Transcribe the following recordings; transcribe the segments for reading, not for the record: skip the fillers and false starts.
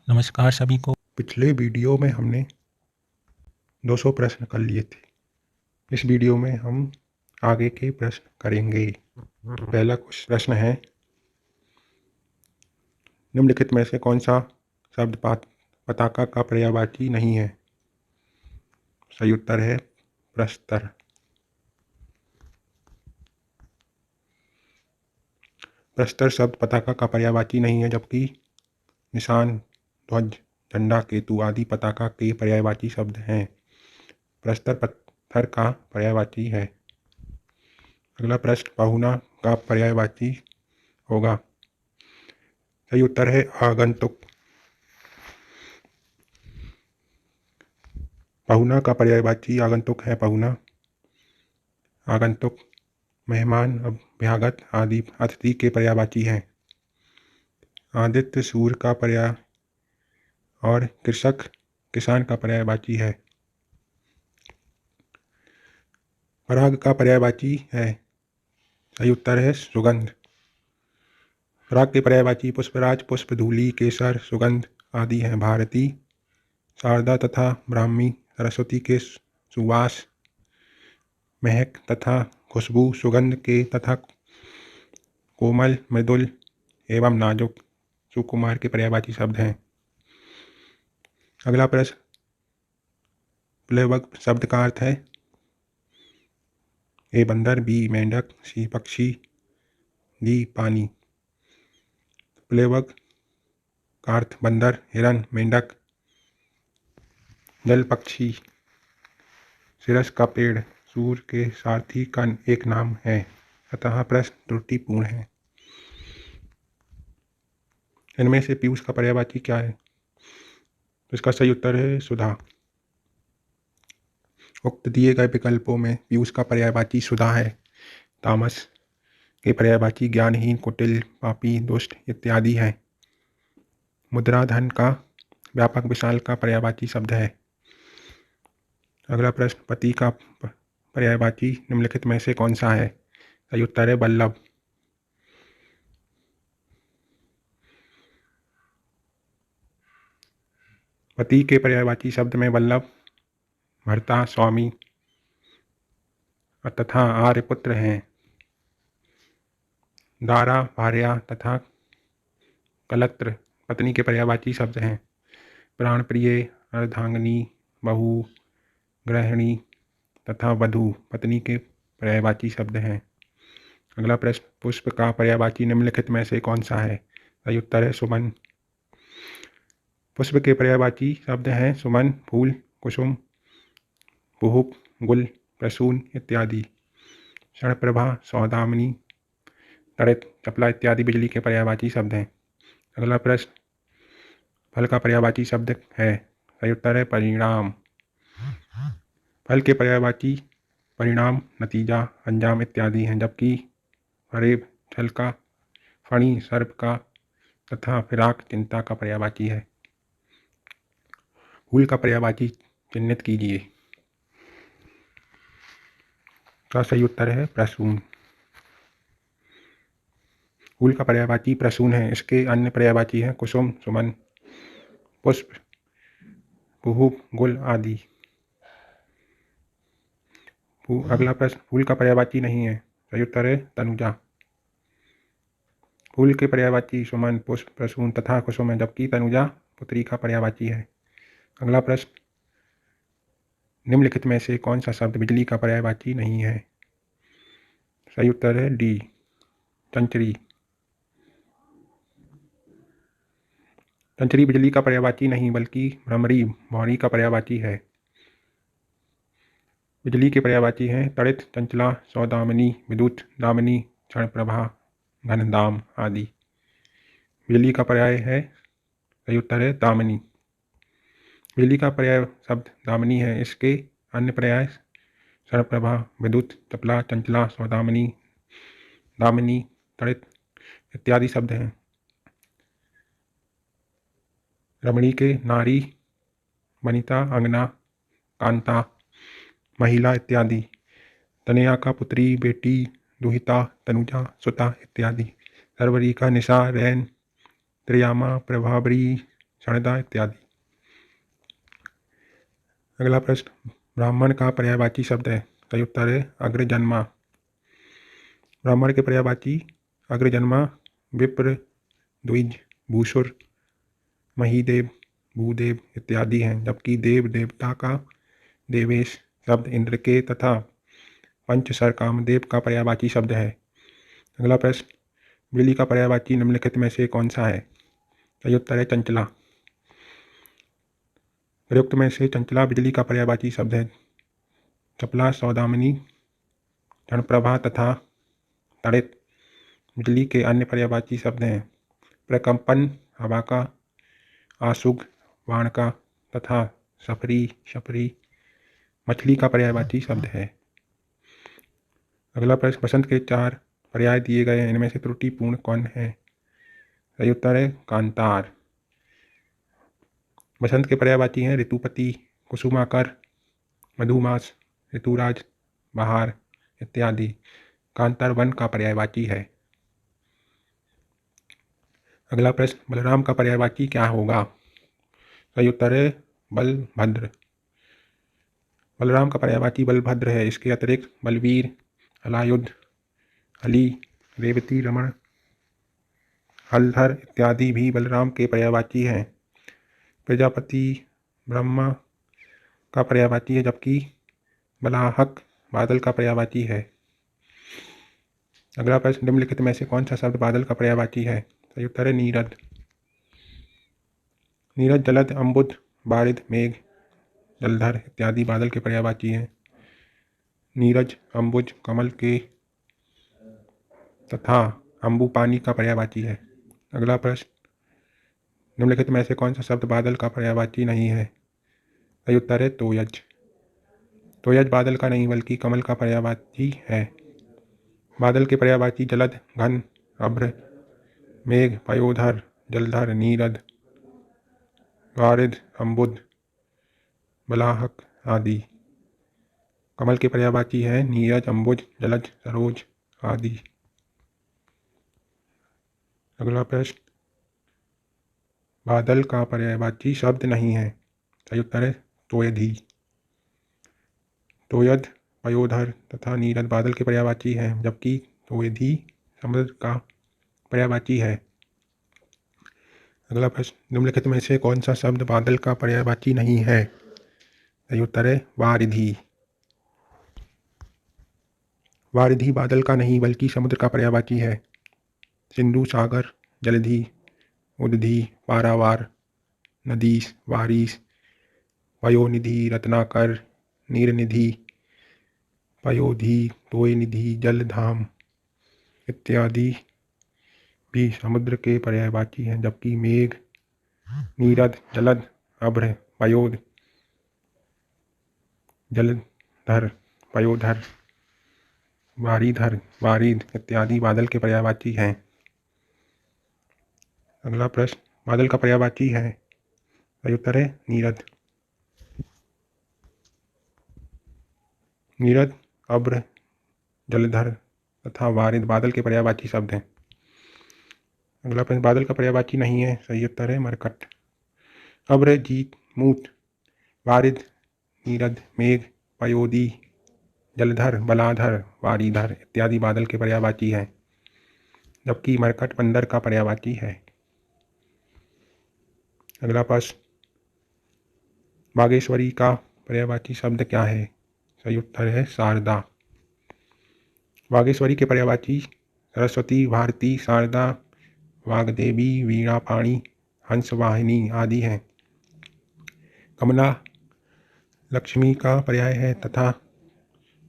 नमस्कार सभी को। पिछले वीडियो में हमने 200 प्रश्न कर लिए थे। इस वीडियो में हम आगे के प्रश्न करेंगे। पहला प्रश्न है, निम्नलिखित में से कौन सा शब्द पताका का पर्यायवाची नहीं है? सही उत्तर है प्रस्तर। प्रस्तर शब्द पताका का पर्यायवाची नहीं है, जबकि निशान, ध्वज, झंडा, केतु आदि पताका के पर्यायवाची शब्द हैं। प्रस्तर पत्थर का पर्यायवाची है। अगला प्रश्न, पहुना का पर्यायवाची होगा। सही उत्तर है आगंतुक। पहुना का पर्यायवाची आगंतुक है। पहुना, आगंतुक, मेहमान, अभ्यागत आदि अतिथि के पर्यायवाची हैं। आदित्य सूर्य का पर्याय और कृषक किसान का पर्यायवाची है। पराग का पर्यायवाची है। सही उत्तर है सुगंध। पराग के पर्यायवाची पुष्पराज, पुष्पधूलि, केसर, सुगंध आदि हैं। भारती, शारदा तथा ब्राह्मी सरस्वती के सुवास, महक तथा खुशबू, सुगंध के तथा कोमल, मृदुल एवं नाजुक, सुकुमार के पर्यायवाची शब्द हैं। अगला प्रश्न, प्लेवक शब्द का अर्थ है। ए बंदर, बी मेंढक, सी पक्षी, डी पानी। प्लेवक का अर्थ बंदर, हिरन, मेंढक, जल पक्षी, सिरस का पेड़, सूर्य के सारथी का एक नाम है। अतः प्रश्न त्रुटिपूर्ण है। इनमें से पीयूष का पर्यायवाची क्या है? तो इसका सही उत्तर है सुधा। उक्त दिए गए विकल्पों में पीयूष का पर्यायवाची सुधा है। तामस के पर्यायवाची ज्ञानहीन, कुटिल, पापी, दुष्ट इत्यादि हैं। मुद्रा धन का व्यापक, विशाल का पर्यायवाची शब्द है। अगला प्रश्न, पति का पर्यायवाची निम्नलिखित में से कौन सा है? सही उत्तर है वल्लभ। पति के पर्यायवाची शब्द में वल्लभ, भर्ता, स्वामी तथा आर्यपुत्र हैं। दारा, भार्या तथा कलत्र पत्नी के पर्यायवाची शब्द हैं। प्राणप्रिय, अर्धांगिनी, बहू, गृहिणी तथा वधू पत्नी के पर्यायवाची शब्द हैं। अगला प्रश्न, पुष्प का पर्यायवाची निम्नलिखित में से कौन सा है? सही उत्तर है सुमन। पुष्प के पर्यायवाची शब्द हैं सुमन, फूल, कुसुम, कुहुक, गुल, प्रसून इत्यादि। क्षणप्रभा, सौदामिनी, तड़ित, चपला इत्यादि बिजली के पर्यायवाची शब्द हैं। अगला प्रश्न, फल का पर्यायवाची शब्द है। सही उत्तर है परिणाम। फल के पर्यायवाची परिणाम, नतीजा, अंजाम इत्यादि हैं, जबकि फरेब छल का, फणी सर्प का तथा फिराक चिंता का पर्यायवाची है। फूल का पर्यायवाची चिन्हित कीजिए। का सही उत्तर है प्रसून। फूल का पर्यायवाची प्रसून है। इसके अन्य पर्यायवाची हैं कुसुम, सुमन, पुष्प, कुहुक, गुल आदि। अगला प्रश्न, फूल का पर्यायवाची नहीं है। सही उत्तर है तनुजा। फूल के पर्यायवाची सुमन, पुष्प, प्रसून तथा कुसुम है, जबकि तनुजा पुत्री का पर्यायवाची है। अगला प्रश्न, निम्नलिखित में से कौन सा शब्द बिजली का पर्यायवाची नहीं है? सही उत्तर है डी, चंचरी। चंचरी बिजली का पर्यायवाची नहीं, बल्कि भ्रमरी, भौरी का पर्यायवाची है। बिजली के पर्यायवाची हैं तड़ित, चंचला, सौदामिनी, विद्युत दामिनी, क्षणप्रभा, घनदाम आदि। बिजली का पर्याय है, सही उत्तर है दामिनी। बिजली का पर्याय शब्द दामिनी है। इसके अन्य पर्याय क्षणप्रभा, विद्युत, चपला, चंचला, सौदामिनी, दामिनी, तड़ित इत्यादि शब्द हैं। रमणी के नारी, वनिता, अंगना, कांता, महिला इत्यादि। तनया का पुत्री, बेटी, दुहिता, तनुजा, सुता इत्यादि। सरवरी का निशा, रैन, त्रियामा, प्रभावरी, क्षणदा इत्यादि। अगला प्रश्न, ब्राह्मण का पर्यायवाची शब्द है। सही उत्तर है अग्रजन्मा। ब्राह्मण के पर्यायवाची अग्रजन्मा विप्र, द्विज, भूसुर, महीदेव, भूदेव इत्यादि हैं, जबकि देव देवता का देवेश शब्द इंद्र के तथा पंचसर कामदेव का पर्यायवाची शब्द है। अगला प्रश्न, बिजली का पर्यायवाची निम्नलिखित में से कौन सा है। सही उत्तर है चंचला। प्रयुक्त में से चंचला बिजली का पर्यायवाची शब्द है। चपला, सौदामिनी, क्षणप्रभा तथा तड़ित बिजली के अन्य पर्यायवाची शब्द हैं। प्रकंपन हवा का, आशुग बाण का तथा सफरी शफरी मछली का पर्यायवाची शब्द है। अगला प्रश्न, बसंत के 4 पर्याय दिए गए हैं, इनमें से त्रुटिपूर्ण कौन है। सही उत्तर है कांतार। बसंत के पर्यायवाची हैं ऋतुपति, कुसुमाकर, मधुमास, ऋतुराज, बहार इत्यादि। कांतार वन का पर्यायवाची है। अगला प्रश्न, बलराम का पर्यायवाची क्या होगा। सही उत्तर है बलभद्र। बलराम का पर्यायवाची बलभद्र है। इसके अतिरिक्त बलवीर, हलायुध, हली, रेवती रमण, हलधर इत्यादि भी बलराम के पर्यायवाची हैं। प्रजापति ब्रह्मा का पर्यायवाची है, जबकि बलाहक बादल का पर्यायवाची है। अगला प्रश्न, निम्नलिखित में से कौन सा शब्द बादल का पर्यायवाची है। सही उत्तर है नीरद। नीरज जलद, अम्बुद, बारिद, मेघ, जलधर इत्यादि बादल के पर्यायवाची हैं। नीरज, अम्बुज कमल के तथा अम्बु पानी का पर्यायवाची है। अगला प्रश्न, निम्नलिखित में से कौन सा शब्द बादल का पर्यायवाची नहीं है। सही उत्तर है तोयज। तोयज बादल का नहीं बल्कि कमल का पर्यायवाची है। बादल के पर्यायवाची जलद, घन, अभ्र, मेघ, पयोधर, जलधर, नीरद, वारिद, अम्बुद, बलाहक आदि। कमल के पर्यायवाची है नीरज, अम्बुज, जलज, सरोज आदि। अगला प्रश्न, बादल का पर्यायवाची शब्द नहीं है। सही उत्तर है तोयधी। तोयद, पयोधर तथा नीरद बादल के पर्यायवाची हैं, जबकि तोयधी समुद्र का पर्यायवाची है। अगला प्रश्न, निम्नलिखित में से कौन सा शब्द बादल का पर्यायवाची नहीं है। सही उत्तर है वारिधि। वारिधि बादल का नहीं बल्कि समुद्र का पर्यायवाची है। सिंधु, सागर, जलधि, उदधि, पारावार, नदीस, वारिस, पयोनिधि, रत्नाकर, नीरनिधि, पयोधि, तोयनिधि, जलधाम इत्यादि भी समुद्र के पर्यायवाची हैं, जबकि मेघ, नीरद, जलद, अभ्र, पयोध, जलधर, पयोधर, वारीधर, वारिद इत्यादि बादल के पर्यायवाची हैं। अगला प्रश्न, बादल का पर्यायवाची है। सही उत्तर है नीरद। नीरद, अभ्र, जलधर तथा वारिद बादल के पर्यायवाची शब्द हैं। अगला प्रश्न, बादल का पर्यायवाची नहीं है। सही उत्तर है मरकट। अभ्र, जीत, मूत, वारिद, नीरद, मेघ, पयोदी, जलधर, बलाधर, वारीधर इत्यादि बादल के पर्यायवाची हैं, जबकि मरकट बंदर का पर्यायवाची है। अगला प्रश्न, बागेश्वरी का पर्यायवाची शब्द क्या है। सही उत्तर है शारदा। बागेश्वरी के पर्यायवाची सरस्वती, भारती, शारदा, वाग्देवी, वीणापाणी, हंसवाहिनी आदि हैं। कमला लक्ष्मी का पर्याय है तथा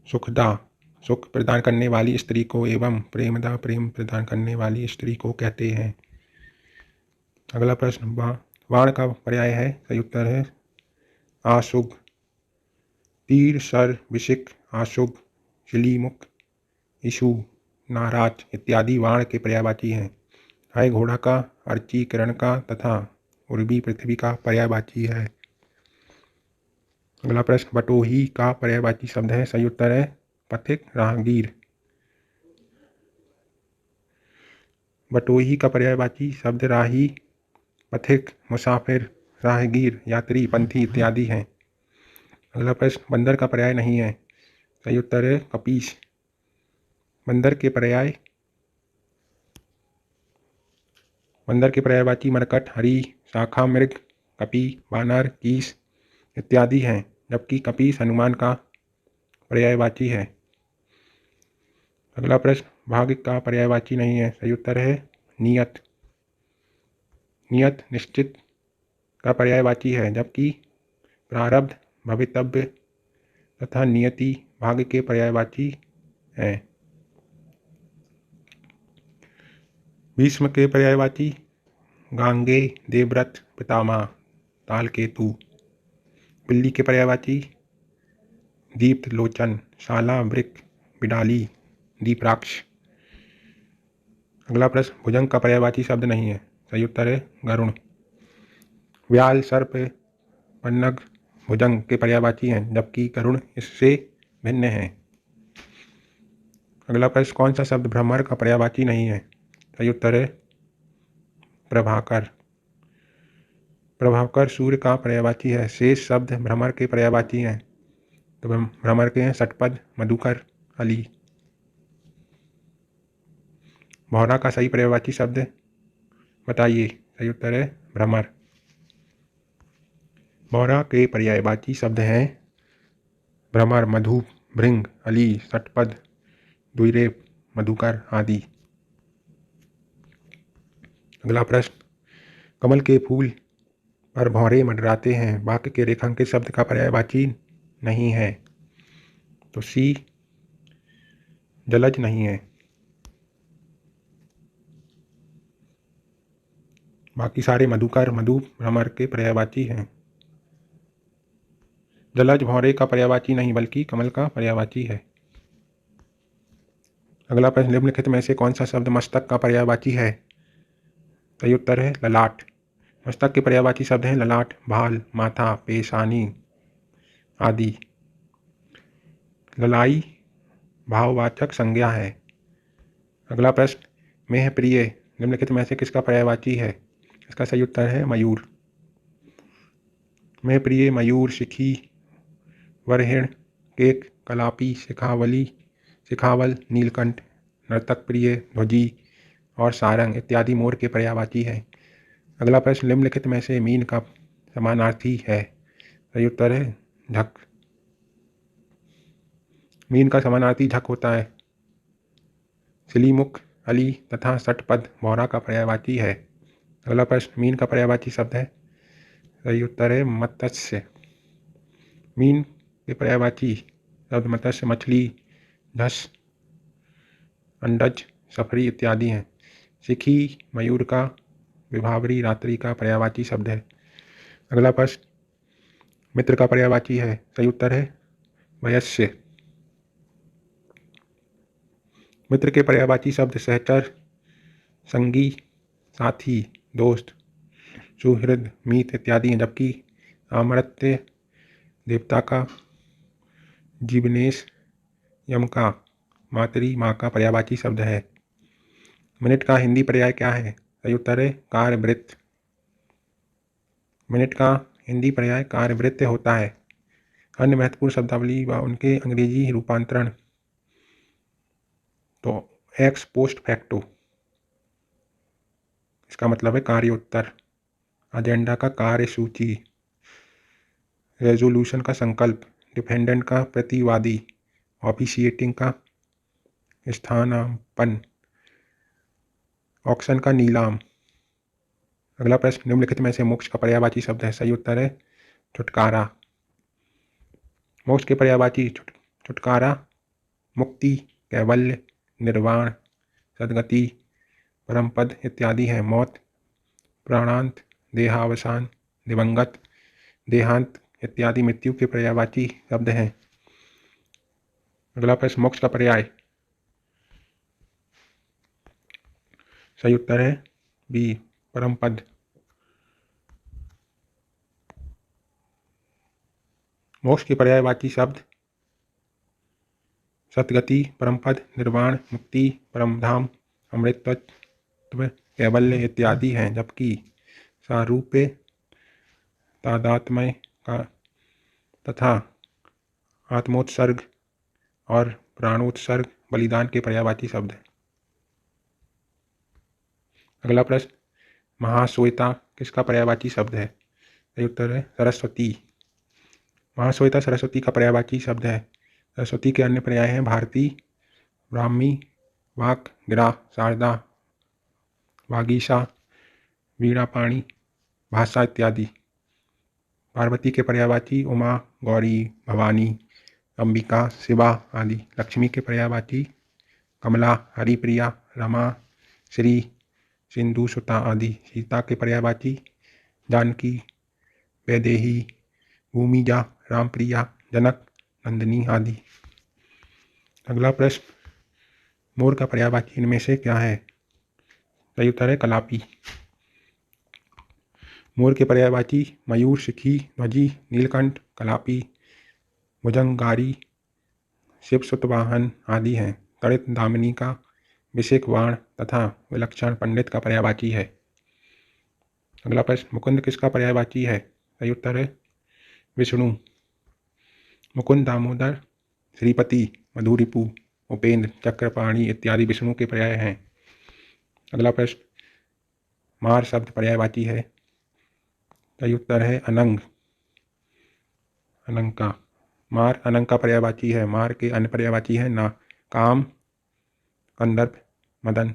सुखदा सुख प्रदान करने वाली स्त्री को एवं प्रेमदा प्रेम प्रदान करने वाली स्त्री को कहते हैं। अगला प्रश्न, बाण का पर्याय है। सही उत्तर है आशुग। तीर, सर, विशिक, आशुग, शिलीमुख, इशु, नाराज इत्यादि बाण के पर्यायवाची हैं। है घोड़ा का, अर्ची किरण का तथा उर्वी पृथ्वी का पर्यायवाची है। अगला प्रश्न, बटोही का पर्यायवाची शब्द है। सही उत्तर है पथिक, राहगीर। बटोही का पर्यायवाची शब्द राही, पथिक, मुसाफिर, राहगीर, यात्री, पंथी इत्यादि हैं। अगला प्रश्न, बंदर का पर्याय नहीं है। सही उत्तर है कपीस। बंदर के पर्यायवाची मरकट, हरी, शाखा मृग, कपी, बानर, कीस इत्यादि हैं, जबकि कपीस हनुमान का पर्यायवाची है। अगला प्रश्न, भाग्य का पर्यायवाची नहीं है। सही उत्तर है नियत। नियत निश्चित का पर्यायवाची है, जबकि प्रारब्ध, भवितव्य तथा नियति भाग्य के पर्यायवाची हैं। भीष्म के पर्यायवाची गांगे, देवव्रत, पितामह, तालकेतु। बिल्ली के पर्यायवाची दीप्त लोचन, शाला, वृक, बिडाली, दीपराक्ष। अगला प्रश्न, भुजंग का पर्यायवाची शब्द नहीं है। सही उत्तर है गरुण। व्याल, सर्प, पन्नग भुजंग के पर्यायवाची हैं, जबकि गरुण इससे भिन्न है। अगला प्रश्न, कौन सा शब्द भ्रमर का पर्यायवाची नहीं है। सही उत्तर है प्रभाकर। प्रभाकर सूर्य का पर्यायवाची है। शेष शब्द भ्रमर के पर्यायवाची हैं। तो भ्रमर के हैं षटपद, मधुकर, अली। भौरा का सही पर्यायवाची शब्द बताइए। सही उत्तर है भ्रमर। भौरा के पर्यायवाची शब्द हैं भ्रमर, मधु, भृंग, अली, षटपद, द्विरेफ, मधुकर आदि। अगला प्रश्न, कमल के फूल पर भौरे मंडराते हैं, वाक्य के रेखांकित शब्द का पर्यायवाची नहीं है। तो सी जलज नहीं है। बाकी सारे मधुकर, मधु, भ्रमर के पर्यायवाची हैं। जलज भौरे का पर्यायवाची नहीं, बल्कि कमल का पर्यायवाची है। अगला प्रश्न, निम्नलिखित में से कौन सा शब्द मस्तक का पर्यायवाची है। सही उत्तर है ललाट। मस्तक के पर्यायवाची शब्द हैं ललाट, भाल, माथा, पेशानी आदि। ललाई भाववाचक संज्ञा है। अगला प्रश्न, मेह प्रिय निम्नलिखित में से किसका पर्यायवाची है। इसका सही उत्तर है मयूर। मेह प्रिय, मयूर, शिखी, वरहिण, केक, कलापी, शिखावल, नीलकंठ, नर्तक प्रिय, ध्वजी और सारंग इत्यादि मोर के पर्यायवाची हैं। अगला प्रश्न, निम्नलिखित में से मीन का समानार्थी है। सही उत्तर है झक। मीन का समानार्थी झक होता है। सिलीमुख, अली तथा षटपद भौरा का पर्यायवाची है। अगला प्रश्न, मीन का पर्यायवाची शब्द है। सही उत्तर है मत्स्य। मीन के पर्यायवाची शब्द मत्स्य, मछली, झस, अंडज, सफरी इत्यादि हैं। शिखी मयूर का, विभावरी रात्रि का पर्यायवाची शब्द है। अगला प्रश्न, मित्र का पर्यायवाची है। सही उत्तर है वयस्य। मित्र के पर्यायवाची शब्द सहचर, संगी, साथी, दोस्त, सुहृद, मीत इत्यादि हैं, जबकि अमर्त्य देवता का, जीवनेश यम का, मातरी माँ का पर्यायवाची शब्द है। मिनट का हिंदी पर्याय क्या है। सही उत्तर है कार्यवृत्त। मिनट का हिंदी पर्याय कार्यवृत्त होता है। अन्य महत्वपूर्ण शब्दावली व उनके अंग्रेजी रूपांतरण। तो एक्स पोस्ट फैक्टो, इसका मतलब है कार्योत्तर। एजेंडा का कार्यसूची। रेजोल्यूशन का संकल्प। डिफेंडेंट का प्रतिवादी। ऑफिशिएटिंग का स्थानापन्न। ऑक्शन का नीलाम। अगला प्रश्न, निम्नलिखित में से मोक्ष का पर्यायवाची शब्द है। सही उत्तर है छुटकारा। मोक्ष के पर्यायवाची छुटकारा, मुक्ति, कैवल्य, निर्वाण, सद्गति, परमपद इत्यादि हैं। मौत, प्राणांत, देहावसान, दिवंगत, देहांत इत्यादि मृत्यु के पर्यायवाची शब्द हैं। अगला प्रश्न, मोक्ष का पर्याय। सही उत्तर है बी परमपद। मोक्ष के पर्यायवाची शब्द सतगति, परमपद, निर्वाण, मुक्ति, परमधाम, अमृतत्व, कैवल्य इत्यादि हैं, जबकि सारूप्य, तादात्म्य का तथा आत्मोत्सर्ग और प्राणोत्सर्ग बलिदान के पर्यायवाची शब्द हैं। अगला प्रश्न, महाश्वेता किसका पर्यायवाची शब्द है? सही उत्तर है सरस्वती। महाश्वेता सरस्वती का पर्यायवाची शब्द है। सरस्वती के अन्य पर्याय हैं भारती, ब्राह्मी, वाक, गिरा, शारदा, वागीशा, वीणापाणी, भाषा इत्यादि। पार्वती के पर्यायवाची उमा, गौरी, भवानी, अंबिका, शिवा आदि। लक्ष्मी के पर्यायवाची कमला, हरिप्रिया, रमा, श्री, सिंधु सुता आदि। सीता के पर्यायवाची जानकी, वैदेही, भूमिजा, रामप्रिया, जनक, नंदिनी आदि। अगला प्रश्न, मोर का पर्यायवाची इनमें से क्या है? सही उत्तर है कलापी। मोर के पर्यायवाची मयूर, शिखी, ध्वजी, नीलकंठ, कलापी, भुजंगारी, शिवसुतवाहन आदि हैं। तड़ित दामिनी का विषेक वाण तथा विलक्षण पंडित का पर्यायवाची है। अगला प्रश्न, मुकुंद किसका पर्यायवाची है? सही उत्तर है विष्णु। मुकुंद, दामोदर, श्रीपति, मधुरिपु, उपेंद्र, चक्रपाणी इत्यादि विष्णु के पर्याय हैं। अगला प्रश्न, मार शब्द पर्यायवाची है। सही उत्तर है अनंग, अनंग का। मार अनंग का पर्यायवाची है। मार के अन्य पर्यायवाची है ना काम, कंदर्प, मदन,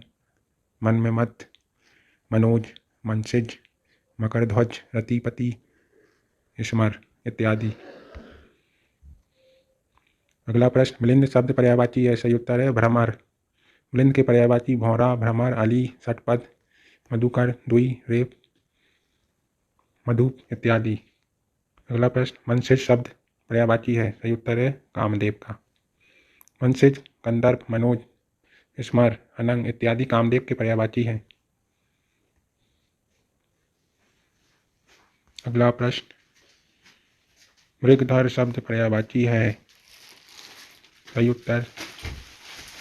मन में मत, मनोज, मनसिज, मकरध्वज, रतिपति, स्मर इत्यादि। अगला प्रश्न, मिलिंद शब्द पर्यायवाची है। सही उत्तर है भ्रमर। मिलिंद के पर्यायवाची भौरा, भ्रमर, अली, षटपद, मधुकर, दुई, रेप, मधुप इत्यादि। अगला प्रश्न, मनसिज शब्द पर्यायवाची है। सही उत्तर है कामदेव का। मनसिज, कंदर्प, मनोज, स्मर, अनंग इत्यादि कामदेव के पर्यायवाची हैं। अगला प्रश्न, मृगधर शब्द पर्यायवाची है। सही उत्तर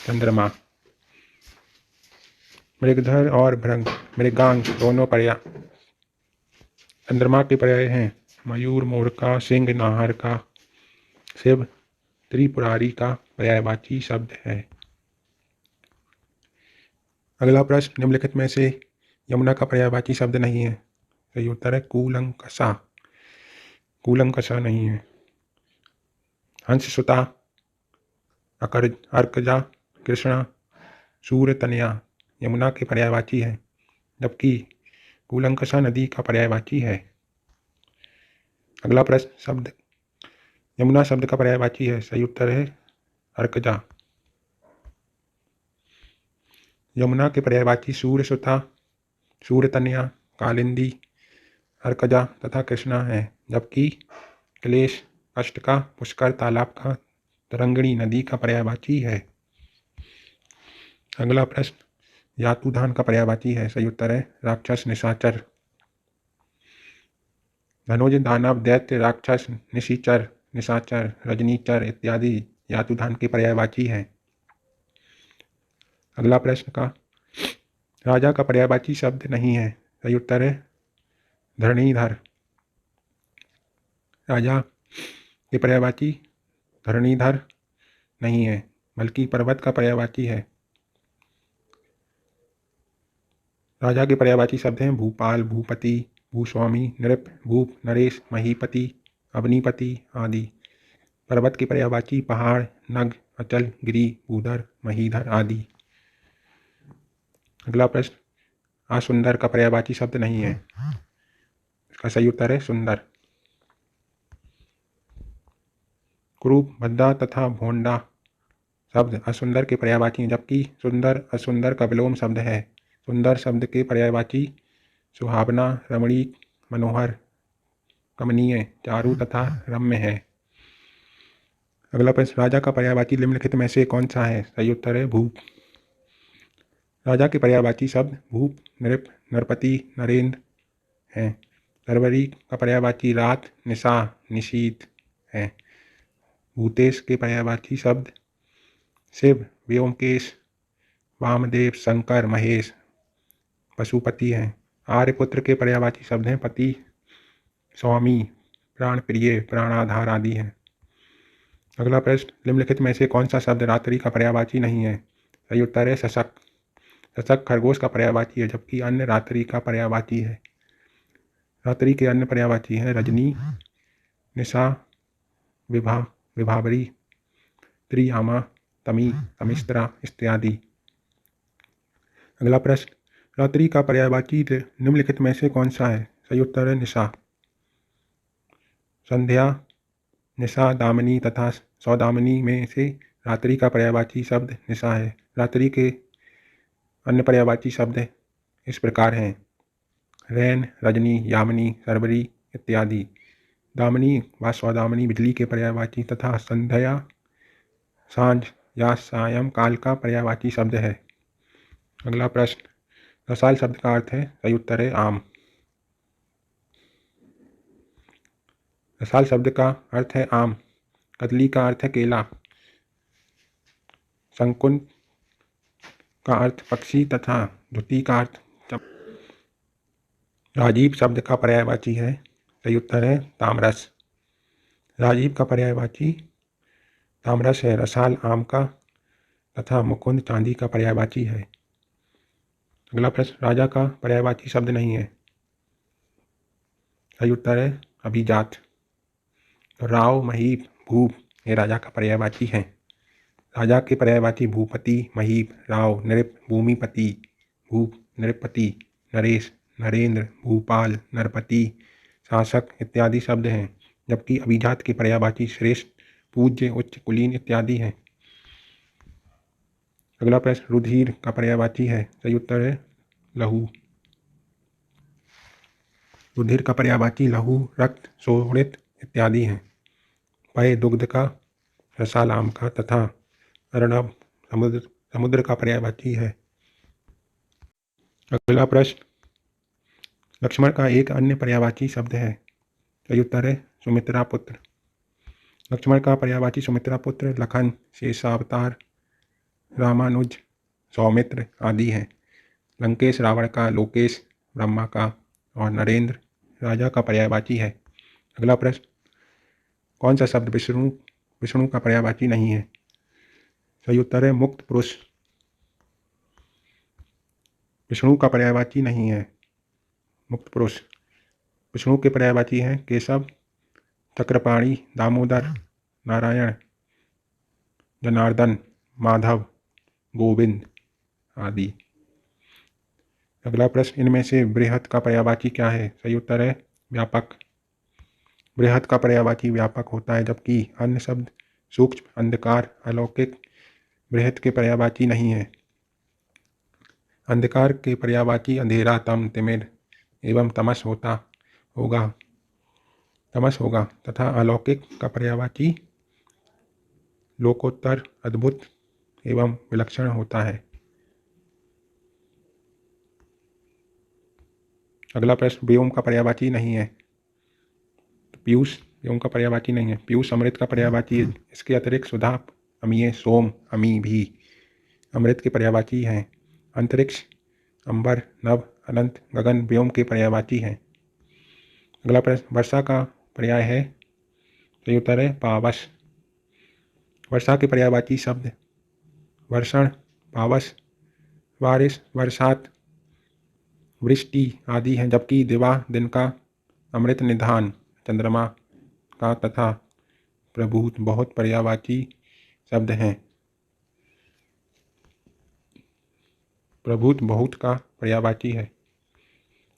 चंद्रमा। मृगधर और मृगांक दोनों पर्याय चंद्रमा के पर्याय हैं। मयूर, मोर का, सिंह, नाहर का, शिव, त्रिपुरारी का पर्यायवाची शब्द है। अगला प्रश्न, निम्नलिखित में से यमुना का पर्यायवाची शब्द नहीं है। सही उत्तर है कूलंकषा। कूलंकषा नहीं है। हंससुता, अर्कजा, कृष्णा, सूरतनया यमुना के पर्यायवाची है, जबकि कूलंकषा नदी का पर्यायवाची है। अगला प्रश्न, शब्द यमुना शब्द का पर्यायवाची है। सही उत्तर है अर्कजा। यमुना के पर्यायवाची सूर्यसुता, सूरतनया, कालिंदी, अर्कजा तथा कृष्णा है, जबकि क्लेश, अष्टका, पुष्कर, तालाब का, तरंगिणी नदी का पर्यायवाची है। अगला प्रश्न, यातुधान का पर्यायवाची है। सही उत्तर है राक्षस, निशाचर। धनुज, दानव, दैत्य, राक्षस, निशिचर, निशाचर, रजनीचर इत्यादि यातुधान के पर्यायवाची हैं। अगला प्रश्न का, राजा का पर्यायवाची शब्द नहीं है। सही उत्तर है धरणीधर। राजा के पर्यायवाची धरणीधर नहीं है, बल्कि पर्वत का पर्यायवाची है। राजा के पर्यायवाची शब्द हैं भूपाल, भूपति, भूस्वामी, नृप, भूप, नरेश, महीपति, अवनीपति आदि। पर्वत के पर्यायवाची पहाड़, नग, अचल, गिरी, भूधर, महीधर आदि। अगला प्रश्न, असुंदर का पर्यायवाची शब्द नहीं है। इसका सही उत्तर है सुंदर। कुरूप, भद्दा तथा भोंडा शब्द असुंदर के पर्यायवाची हैं, जबकि सुंदर असुंदर का विलोम शब्द है। सुंदर शब्द के पर्यायवाची सुहावना, रमणीक, मनोहर, कमनीय, चारु तथा रम्य है। अगला प्रश्न, राजा का पर्यायवाची निम्नलिखित में से कौन सा है? सही उत्तर है भूप। राजा के पर्यायवाची शब्द भूप, नृप, नरपति, नरेंद्र हैं। सरवरी का पर्यायवाची रात, निशा, निशीत है। भूतेश के पर्यायवाची शब्द शिव, व्योमकेश, वामदेव, शंकर, महेश, पशुपति हैं। आर्यपुत्र के पर्यायवाची शब्द हैं पति, स्वामी, प्राण प्रिय, प्राणाधार आदि हैं। अगला प्रश्न, निम्नलिखित में से कौन सा शब्द रात्रि का पर्यायवाची नहीं है? सही उत्तर है शशक। शशक खरगोश का पर्यायवाची है, जबकि अन्य रात्रि का पर्यायवाची है। रात्रि के अन्य पर्यायवाची हैं रजनी, निशा, विभावरी, त्रियामा, तमी, तमिस्त्रा इत्यादि। अगला प्रश्न, रात्रि का पर्यायवाची निम्नलिखित में से कौन सा है? सही उत्तर है निशा। संध्या, निशा, दामिनी तथा सौदामिनी में से रात्रि का पर्यायवाची शब्द निशा है। रात्रि के अन्य पर्यायवाची शब्द इस प्रकार हैं रैन, रजनी, यामिनी, शर्वरी इत्यादि। दामिनी व सौदामिनी बिजली के पर्यायवाची तथा संध्या सांझ या सायंकाल का पर्यायवाची शब्द है। अगला प्रश्न, रसाल शब्द का अर्थ है? सही उत्तर है आम। रसाल शब्द का अर्थ है आम। कदली का अर्थ है केला। शंकुन का अर्थ पक्षी तथा धुति का अर्थ राजीव शब्द का पर्यायवाची है? सही उत्तर है तामरस। राजीव का पर्यायवाची तामरस है। रसाल आम का तथा मुकुंद चांदी का पर्यायवाची है। अगला प्रश्न, राजा का पर्यायवाची शब्द नहीं है। सही उत्तर है अभिजात। राव, महीप, भूप ये राजा का पर्यायवाची हैं। राजा के पर्यायवाची भूपति, महीप, राव, नृप, भूमिपति, भूप, नृपति, नरेश, नरेंद्र, भूपाल, नरपति, शासक इत्यादि शब्द हैं, जबकि अभिजात के पर्यायवाची श्रेष्ठ, पूज्य, उच्च, कुलीन इत्यादि हैं। अगला प्रश्न, रुधिर का पर्यायवाची है? सही उत्तर है लहू। रुधिर का पर्यायवाची लहू, रक्त, शोणित इत्यादि हैं। पय दुग्ध का, रसाल आम का तथा अर्णव समुद्र का पर्यायवाची है। अगला प्रश्न, लक्ष्मण का एक अन्य पर्यायवाची शब्द है। सही उत्तर है सुमित्रा पुत्र। लक्ष्मण का पर्यायवाची सुमित्रा पुत्र, लखन, शेषावतार, रामानुज, सौमित्र आदि हैं। लंकेश रावण का, लोकेश ब्रह्मा का और नरेंद्र राजा का पर्यायवाची है। अगला प्रश्न, कौन सा शब्द विष्णु का पर्यायवाची नहीं है? सही उत्तर है मुक्त पुरुष। विष्णु का पर्यायवाची नहीं है मुक्त पुरुष। विष्णु के पर्यायवाची हैं केशव, चक्रपाणि, दामोदर, नारायण, जनार्दन, माधव, गोविंद आदि। अगला प्रश्न, इनमें से बृहत का पर्यायवाची क्या है? सही उत्तर है व्यापक। बृहत का पर्यायवाची व्यापक होता है, जबकि अन्य शब्द सूक्ष्म, अंधकार, अलौकिक बृहत के पर्यायवाची नहीं है। अंधकार के पर्यायवाची अंधेरा, तम, तिमिर एवं तमस होगा तथा अलौकिक का पर्यायवाची लोकोत्तर, अद्भुत एवं विलक्षण होता है। अगला प्रश्न, व्योम का पर्यायवाची नहीं है। पीयूष व्योम का पर्यायवाची नहीं है। पीयूष अमृत का पर्यायवाची है। इसके अतिरिक्त सुधा, अमीय, सोम, अमी भी अमृत के पर्यायवाची हैं। अंतरिक्ष, अंबर, नभ, अनंत, गगन व्योम के पर्यायवाची हैं। अगला प्रश्न, वर्षा का पर्याय है? सही उत्तर है पावस। वर्षा के पर्यायवाची शब्द वर्षण, पावस, बारिश, बरसात, वृष्टि आदि हैं, जबकि दिवा दिन का, अमृत निधान चंद्रमा का तथा प्रभूत बहुत पर्यायवाची शब्द हैं। प्रभूत बहुत का पर्यायवाची है।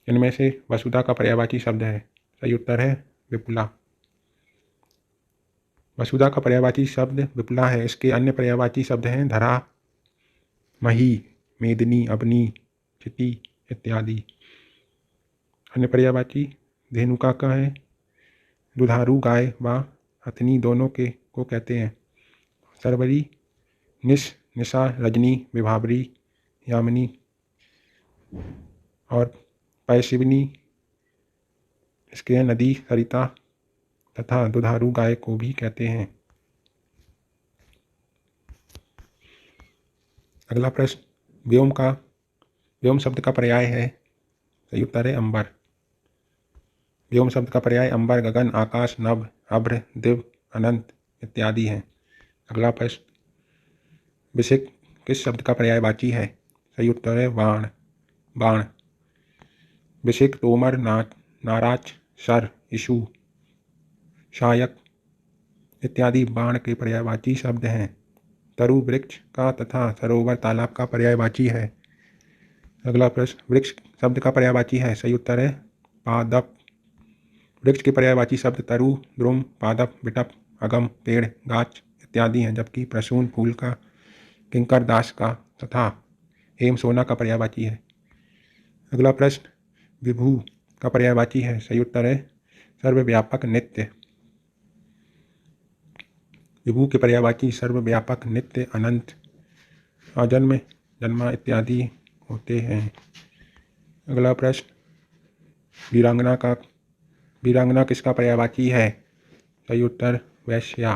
इनमें से वसुधा का पर्यायवाची शब्द है। सही उत्तर है विपुला। वसुधा का पर्यायवाची शब्द विपुला है। इसके अन्य पर्यायवाची शब्द हैं धरा, मही, मेदिनी, अवनी, क्षिति इत्यादि। अन्य पर्यायवाची धेनुका का है। दुधारू गाय व हथनी दोनों को कहते हैं। शर्वरी, निशा, रजनी, विभावरी, यामिनी और पैशिवनी इसके नदी, सरिता तथा दुधारू गाय को भी कहते हैं। अगला प्रश्न, व्योम शब्द का पर्याय है? सही उत्तर है अंबर। व्योम शब्द का पर्याय अंबर, गगन, आकाश, नभ, अभ्र, दिव्य, अनंत इत्यादि हैं। अगला प्रश्न, विषिक किस शब्द का पर्यायवाची है? सही उत्तर है बाण, बाण। विषिक तोमर, नाराज, शर, इशु, शायक इत्यादि बाण के पर्यायवाची शब्द हैं। तरु वृक्ष का तथा सरोवर तालाब का पर्यायवाची है। अगला प्रश्न, वृक्ष शब्द का पर्यायवाची है? सही उत्तर है पादप। वृक्ष के पर्यायवाची शब्द तरु, द्रुम, पादप, विटप, अगम, पेड़, गाछ इत्यादि हैं, जबकि प्रसून फूल का, किंकर दास का तथा हेम सोना का पर्यायवाची है। अगला प्रश्न, विभु का पर्यायवाची है? सही उत्तर है सर्वव्यापक, नित्य। विभु के पर्यायवाची सर्वव्यापक, नित्य, अनंत, अजन्म, जन्मा इत्यादि होते हैं। अगला प्रश्न, वीरांगना किसका पर्यायवाची है? सही उत्तर वैश्या।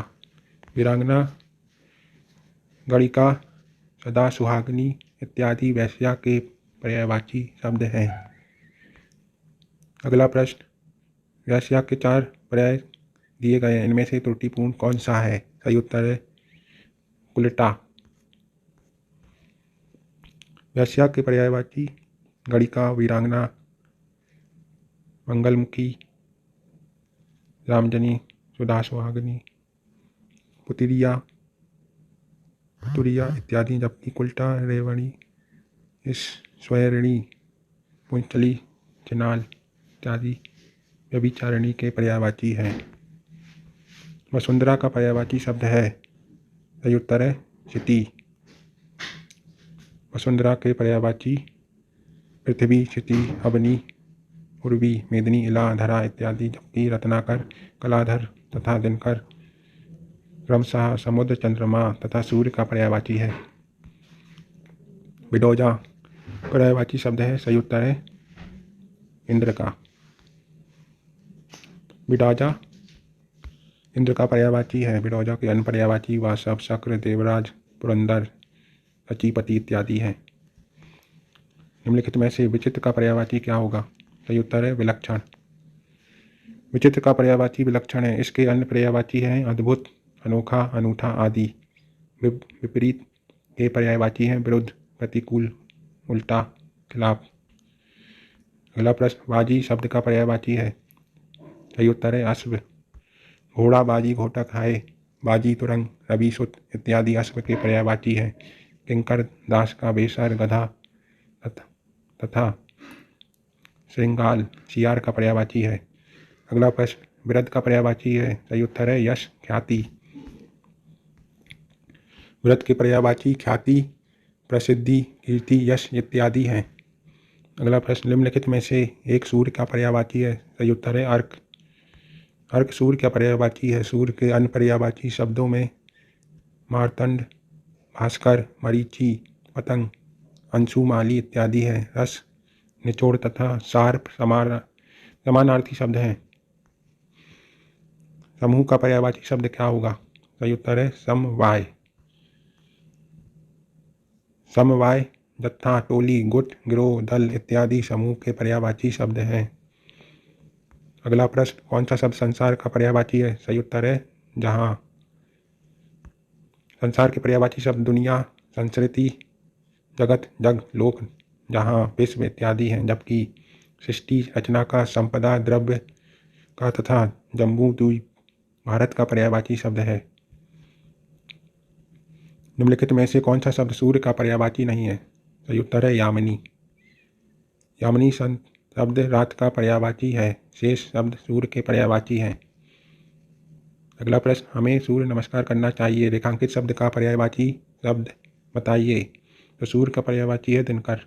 वीरांगना, गणिका, सदा सुहागिनी इत्यादि वैश्या के पर्यायवाची शब्द हैं। अगला प्रश्न, वैश्या के 4 पर्याय दिए गए हैं, इनमें से त्रुटिपूर्ण कौन सा है? सही उत्तर है उल्टा। वैश्या के पर्यायवाची गणिका, वीरांगना, मंगलमुखी, रामजनी, सुधा सुहागिनी, पुतुरिया इत्यादि, जबकि कुल्टा, रेवणी, स्वैरिणी, पुंचली, चिनाल इत्यादि व्यभिचारिणी के पर्यायवाची हैं। वसुंधरा का पर्यायवाची शब्द है? सही उत्तर है क्षिति। वसुंधरा के पर्यायवाची पृथ्वी, क्षिति, अवनी, उर्वी, मेदिनी, इला, धरा इत्यादि, जबकि रत्नाकर, कलाधर तथा दिनकर क्रमशः समुद्र, चंद्रमा तथा सूर्य का पर्यायवाची है। बिडोजा पर्यायवाची शब्द है? सही उत्तर है इंद्र का। बिडाजा इंद्र का पर्यायवाची है। बिडोजा के अन्य पर्यायवाची वासव, शक्र, देवराज, पुरंदर, सचीपति इत्यादि हैं। निम्नलिखित में से विचित्र का पर्यायवाची क्या होगा? सही उत्तर है विलक्षण। विचित्र का पर्यायवाची विलक्षण है। इसके अन्य पर्यायवाची हैं अद्भुत, अनोखा, अनूठा आदि। विपरीत के पर्यायवाची हैं विरुद्ध, प्रतिकूल, उल्टा, खिलाफ। अगला प्रश्न, बाजी शब्द का पर्यायवाची है? सही उत्तर है अश्व। घोड़ा, बाजी, घोटक, हाय, बाजी, तुरंग, रवि, सुत इत्यादि अश्व के पर्यायवाची हैं। किंकर दास का बेसर, गधा तथा श्रृंगाल सियार का पर्यायवाची है। अगला प्रश्न, वृद्ध का पर्यायवाची है? सही उत्तर है यश, ख्याति। वृद्ध के पर्यायवाची ख्याति, प्रसिद्धि, कीर्ति, यश इत्यादि हैं। अगला प्रश्न, निम्नलिखित में से एक सूर्य का पर्यायवाची है? सही उत्तर है अर्क। अर्क सूर्य का पर्यायवाची है। सूर्य के अन्य पर्यायवाची शब्दों में मार्तंड, भास्कर, मरीचि, पतंग, अंशुमाली इत्यादि हैं। रस, निचोड़ तथा सार समानार्थी शब्द हैं। समूह का पर्यायवाची शब्द क्या होगा? सही उत्तर है समवाय। समवाय जत्था, टोली, गुट, गिरोह, दल इत्यादि समूह के पर्यायवाची शब्द हैं। अगला प्रश्न, कौन सा शब्द संसार का पर्यायवाची है? सही उत्तर है जहां। संसार के पर्यायवाची शब्द दुनिया, संस्कृति, जगत, जग, लोक, जहां, विश्व इत्यादि हैं, जबकि सृष्टि, रचना का, संपदा, द्रव्य का तथा जम्बू द्वीप, भारत का पर्यायवाची शब्द है। निम्नलिखित में से कौन सा शब्द सूर्य का पर्यायवाची नहीं है? सही उत्तर है यामिनी। यामिनी शब्द रात का पर्यायवाची है। शेष शब्द सूर्य के पर्यायवाची हैं। अगला प्रश्न, हमें सूर्य नमस्कार करना चाहिए, रेखांकित शब्द का पर्यायवाची शब्द बताइए। तो सूर्य का पर्यायवाची है दिनकर।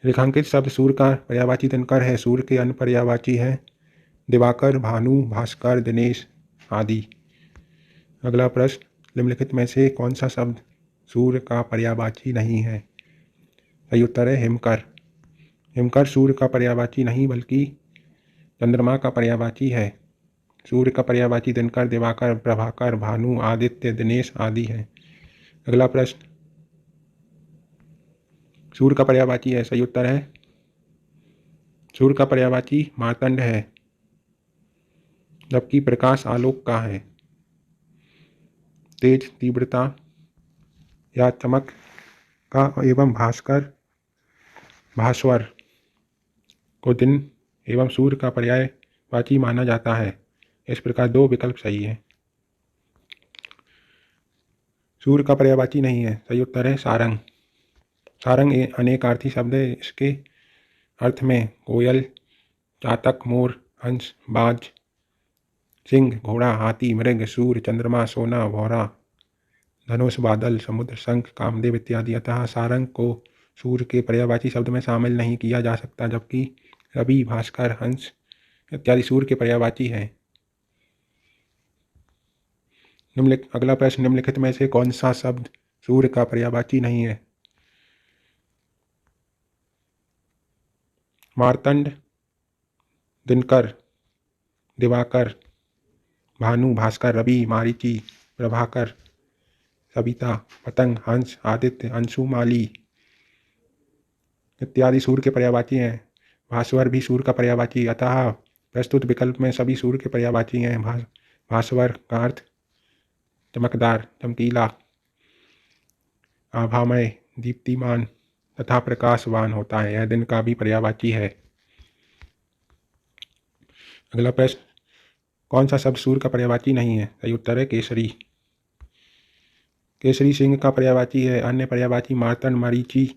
रेखांकित शब्द सूर्य का पर्यायवाची दिनकर है। सूर्य के अन्य पर्यायवाची हैं दिवाकर, भानु, भास्कर, दिनेश आदि। अगला प्रश्न, निम्नलिखित में से कौन सा शब्द सूर्य का पर्यायवाची नहीं है? सही उत्तर है हिमकर। हिमकर सूर्य का पर्यायवाची नहीं बल्कि चंद्रमा का पर्यायवाची है। सूर्य का पर्यायवाची दिनकर, दिवाकर, प्रभाकर, भानु, आदित्य, दिनेश आदि हैं। अगला प्रश्न, सूर्य का पर्यायवाची है? सही उत्तर है सूर्य का पर्यायवाची मार्तंड है, जबकि प्रकाश आलोक का है। तेज, तीव्रता या चमक का एवं भास्वर को दिन एवं सूर्य का पर्यायवाची माना जाता है। इस प्रकार दो विकल्प सही है। सूर्य का पर्यायवाची नहीं है, सही उत्तर है सारंग। सारंग अनेकार्थी शब्द है। इसके अर्थ में कोयल, चातक, मोर, हंस, बाज, सिंह, घोड़ा, हाथी, मृग, सूर्य, चंद्रमा, सोना, भौरा, धनुष, बादल, समुद्र, शंख, कामदेव इत्यादि। अतः सारंग को सूर्य के पर्यायवाची शब्द में शामिल नहीं किया जा सकता, जबकि रवि, भास्कर, हंस इत्यादि सूर्य के पर्यायवाची हैं। अगला प्रश्न, निम्नलिखित में से कौन सा शब्द सूर्य का पर्यायवाची नहीं है? मार्तंड, दिनकर, दिवाकर, भानु, भास्कर, रवि, मारीची, प्रभाकर, सविता, पतंग, हंस, आदित्य, अंशुमाली इत्यादि सूर्य के पर्यायवाची हैं। भास्वर भी सूर्य का पर्यायवाची, अतः प्रस्तुत विकल्प में सभी सूर्य के पर्यायवाची हैं। भास्वर का अर्थ चमकदार, चमकीला, आभामय, दीप्तिमान तथा प्रकाशवान होता है। यह दिन का भी पर्यायवाची है। अगला प्रश्न, कौन सा शब्द सूर्य का पर्यायवाची नहीं है? सही उत्तर है केसरी। केसरी सिंह का पर्यायवाची है। अन्य पर्यायवाची मार्तंड, मरीचि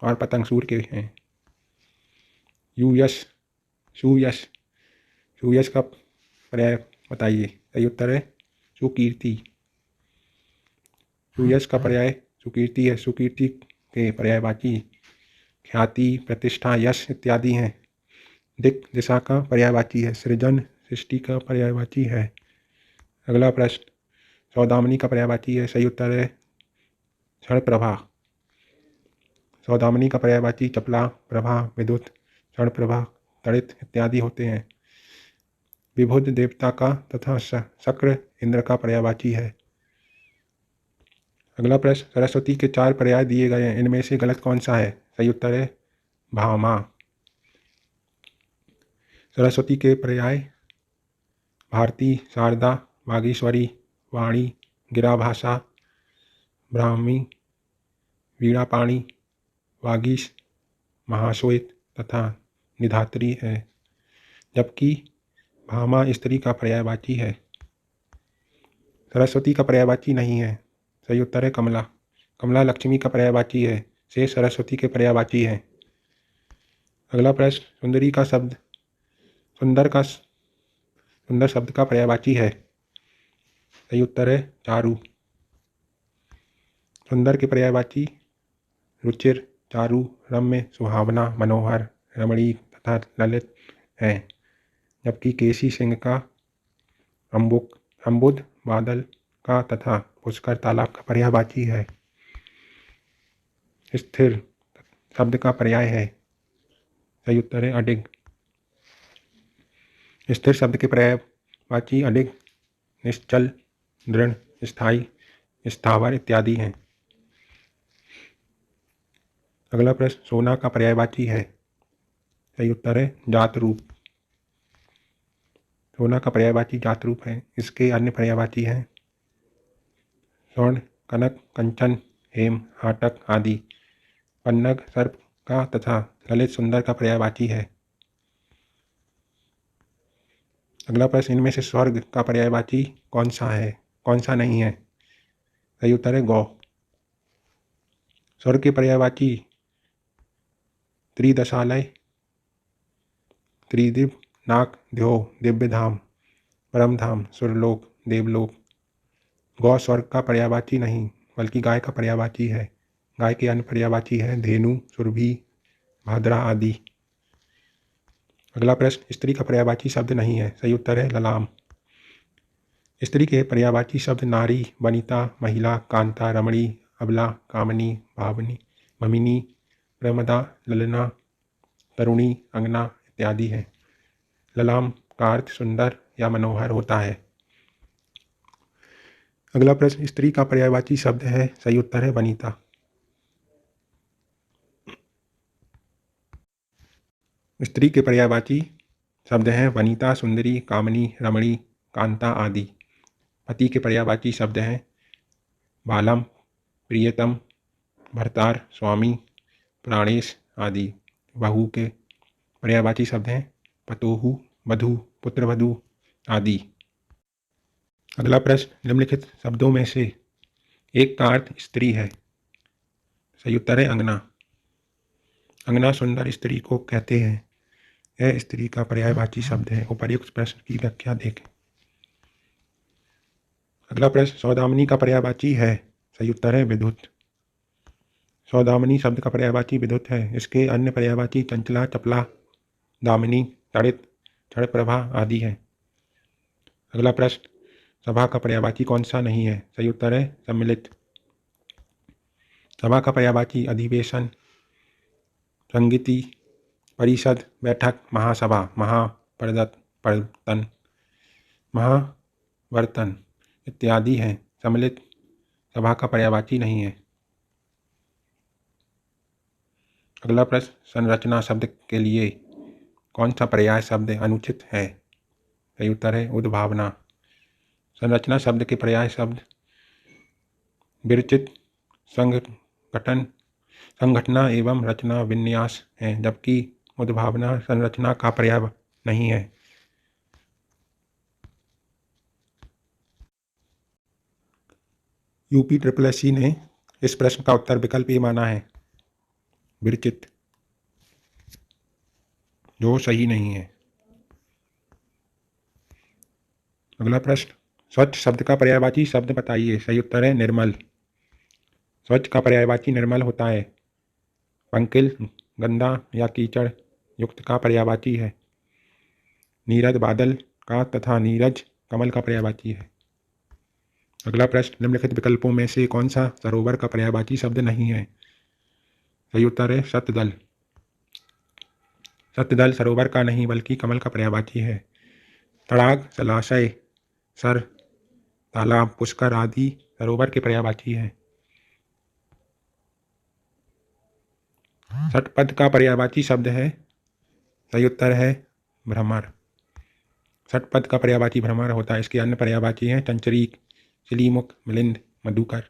और पतंग सूर्य के हैं। सुयश, सुयश का पर्याय बताइए। सही उत्तर है सुकीर्ति। सुयश का पर्याय सुकीर्ति है। सुकीर्ति के पर्यायवाची ख्याति, प्रतिष्ठा, यश इत्यादि हैं। दिक्, दिशा का पर्यायवाची है। सृजन, सृष्टि का पर्यायवाची है। अगला प्रश्न, सौदामिनी का पर्यायवाची है। सही उत्तर है क्षण प्रभा। सौदामिनी का पर्यायवाची चपला, प्रभा, विद्युत, क्षण प्रभा, तड़ित इत्यादि होते हैं। विबुध देवता का तथा शक्र इंद्र का पर्यायवाची है। अगला प्रश्न, सरस्वती के 4 पर्याय दिए गए हैं, इनमें से गलत कौन सा है? सही उत्तर है भामा। सरस्वती के पर्याय भारती, शारदा, बागेश्वरी, वाणी, गिराभाषा, ब्राह्मी, वीणापाणी, वागीश, महाश्वेत तथा निधात्री है, जबकि भामा स्त्री का पर्यायवाची है। सरस्वती का पर्यायवाची नहीं है। सही उत्तर है कमला। कमला लक्ष्मी का पर्यायवाची है। शेष सरस्वती के पर्यायवाची है। अगला प्रश्न, सुंदरी का शब्द सुंदर शब्द का पर्यायवाची है। सही उत्तर है चारु। सुंदर के पर्यायवाची रुचिर, चारु, रम्य, सुहावना, मनोहर, रमणीक तथा ललित है, जबकि केसी सिंह का अम्बुद, बादल का तथा पुष्कर, तालाब का पर्यायवाची है। स्थिर शब्द का पर्याय है। सही उत्तर है अडिग। स्थिर शब्द के पर्यायवाची अडिग, निश्चल, दृढ़, स्थायी, स्थावर इत्यादि हैं। अगला प्रश्न, सोना का पर्यायवाची है। सही उत्तर है जातरूप। सोना का पर्यायवाची जातरूप है। इसके अन्य पर्यायवाची हैं स्वर्ण, कनक, कंचन, हेम, हाटक आदि। पन्नग सर्प का तथा ललित सुंदर का पर्यायवाची है। अगला प्रश्न, इनमें से स्वर्ग का पर्यायवाची कौन सा है, कौन सा नहीं है? सही उत्तर है गौ। स्वर्ग के पर्यायवाची त्रिदशालय, त्रिदिव, नाक, ध्यो, दिव्यधाम, परमधाम, सुरलोक, देवलोक। गौ स्वर्ग का पर्यायवाची नहीं, बल्कि गाय का पर्यायवाची है। गाय के अन्य पर्यायवाची है धेनु, सुरभि, भाद्रा आदि। अगला प्रश्न, स्त्री का पर्यायवाची शब्द नहीं है। सही उत्तर है ललाम। स्त्री के पर्यायवाची शब्द नारी, वनिता, महिला, कांता, रमणी, अबला, कामनी, भावनी, भमिनी, प्रमदा, ललना, तरुणी, अंगना इत्यादि हैं। ललाम का अर्थ सुंदर या मनोहर होता है। अगला प्रश्न, स्त्री का पर्यायवाची शब्द है। सही उत्तर है वनिता। स्त्री के पर्यायवाची शब्द हैं वनिता, सुंदरी, कामनी, रमणी, कांता आदि। पति के पर्यायवाची शब्द हैं बालम, प्रियतम, भर्तार, स्वामी, प्राणेश आदि। बहू के पर्यायवाची शब्द हैं पतोहु, वधू, पुत्रवधू आदि। अगला प्रश्न, निम्नलिखित शब्दों में से एक का अर्थ स्त्री है। सही उत्तर है अंगना। अंगना सुंदर स्त्री को कहते हैं। यह स्त्री का पर्यायवाची शब्द है। उपर्युक्त प्रश्न की व्याख्या देखें। अगला प्रश्न, सौदामिनी का पर्यायवाची है। सही उत्तर है विद्युत। सौदामिनी शब्द का पर्यायवाची विद्युत है। इसके अन्य पर्यायवाची चंचला, चपला, दामिनी, तड़ित, क्षण प्रभा आदि है। अगला प्रश्न, सभा का पर्यायवाची कौन सा नहीं है। सही उत्तर है सम्मिलित। सभा का पर्यायवाची अधिवेशन, संगीति, परिषद, बैठक, महासभा, महापर्तन, महावर्तन इत्यादि हैं। सम्मिलित सभा का पर्यायवाची नहीं है। अगला प्रश्न, संरचना शब्द के लिए कौन सा पर्याय शब्द अनुचित है। सही उत्तर है उद्भावना। संरचना शब्द के पर्याय शब्द विरचित, संघटना एवं रचना, विन्यास है, जबकि उद्भावना संरचना का पर्याय नहीं है। UPSSC ने इस प्रश्न का उत्तर विकल्प ए माना है विरचित, जो सही नहीं है। अगला प्रश्न, स्वच्छ शब्द का पर्यायवाची शब्द बताइए। सही उत्तर है निर्मल। स्वच्छ का पर्यायवाची निर्मल होता है। पंकिल गंदा या कीचड़ युक्त का पर्यायवाची है। नीरद बादल का तथा नीरज कमल का पर्यायवाची है। अगला प्रश्न, निम्नलिखित विकल्पों में से कौन सा सरोवर का पर्यायवाची शब्द नहीं है। सही उत्तर है शतदल। शतदल सरोवर का नहीं बल्कि कमल का पर्यायवाची है। तड़ाग, जलाशय, सर, तालाब, पुष्कर आदि सरोवर के पर्यायवाची है। षटपद का पर्यायवाची शब्द है। सही उत्तर है भ्रमर। षटपद का पर्यायवाची भ्रमर होता है। इसके अन्य पर्यायवाची हैं चंचरीक, शिलीमुख, मिलिंद, मधुकर।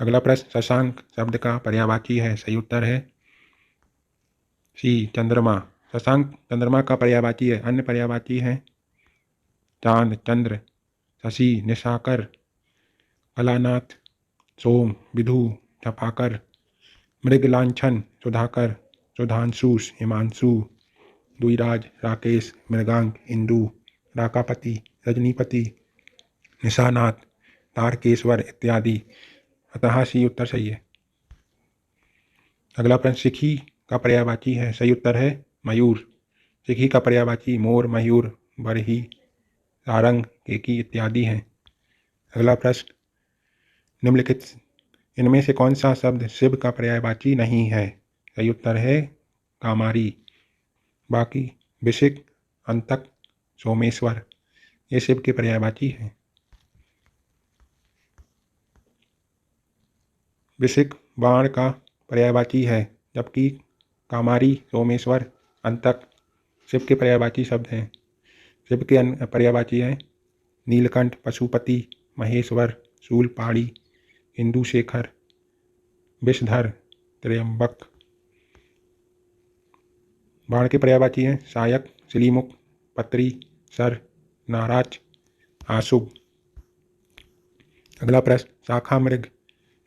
अगला प्रश्न, शशांक शब्द का पर्यायवाची है। सही उत्तर है सी चंद्रमा। शशांक चंद्रमा का पर्यायवाची है। अन्य पर्यायवाची हैं चांद, चंद्र, शशि, निशाकर, कलानाथ, सोम, विधु, छपाकर, मृगलांछन, सुधाकर, सुधांशु, हिमांशु, द्विराज, राकेश, मृगांक, इंदु, राकापति, रजनीपति, निशानाथ, तारकेश्वर इत्यादि। अतः सी उत्तर सही है। अगला प्रश्न, सिखी का पर्यायवाची है। सही उत्तर है मयूर। सिखी का पर्यायवाची मोर, मयूर, बरही, सारंग, केकी इत्यादि हैं। अगला प्रश्न, निम्नलिखित इनमें से कौन सा शब्द शिव का पर्यायवाची नहीं है। सही उत्तर है कामारी। बाकी विशिक, अंतक, सोमेश्वर ये शिव के पर्यायवाची हैं। विशिक बाण का पर्यायवाची है, जबकि कामारी, सोमेश्वर, अंतक शिव के पर्यायवाची शब्द हैं। शिव के अन्य पर्यायवाची हैं नीलकंठ, पशुपति, महेश्वर, शूलपाणी, इंदुशेखर, विषधर, त्र्यंबक। बाण के पर्यायवाची हैं सायक, शिलीमुख, पत्री, सर, नाराज, आशुभ। अगला प्रश्न, शाखा मृग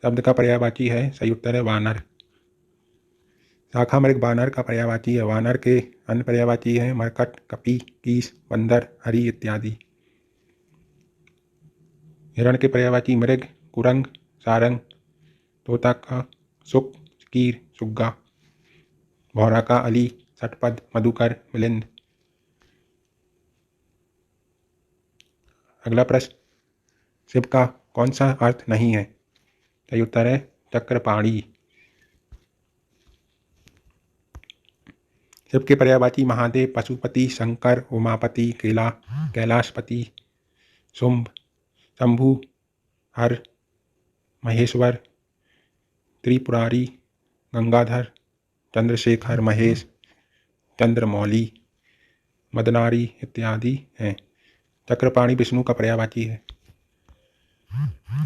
शब्द का पर्यायवाची है। सही उत्तर है वानर। शाखा मृग वानर का पर्यायवाची है। वानर के अन्य पर्यायवाची हैं मरकट, कपी, कीस, बंदर, हरि इत्यादि। हिरण के पर्यायवाची मृग, कुरंग, सारंग, तोता का सुक, कीर, सुग्गा, भौरा का अली, षटपद, मधुकर, मिलिंद। अगला प्रश्न, शिव का कौन सा अर्थ नहीं है। सही उत्तर है चक्रपाणी। शिव के पर्यायवाची महादेव, पशुपति, शंकर, उमापति, कैलाशपति, शुंभ, शंभु, हर, महेश्वर, त्रिपुरारी, गंगाधर, चंद्रशेखर, महेश, चंद्रमौली, मदनारी इत्यादि हैं। चक्रपाणी विष्णु का पर्यायवाची है।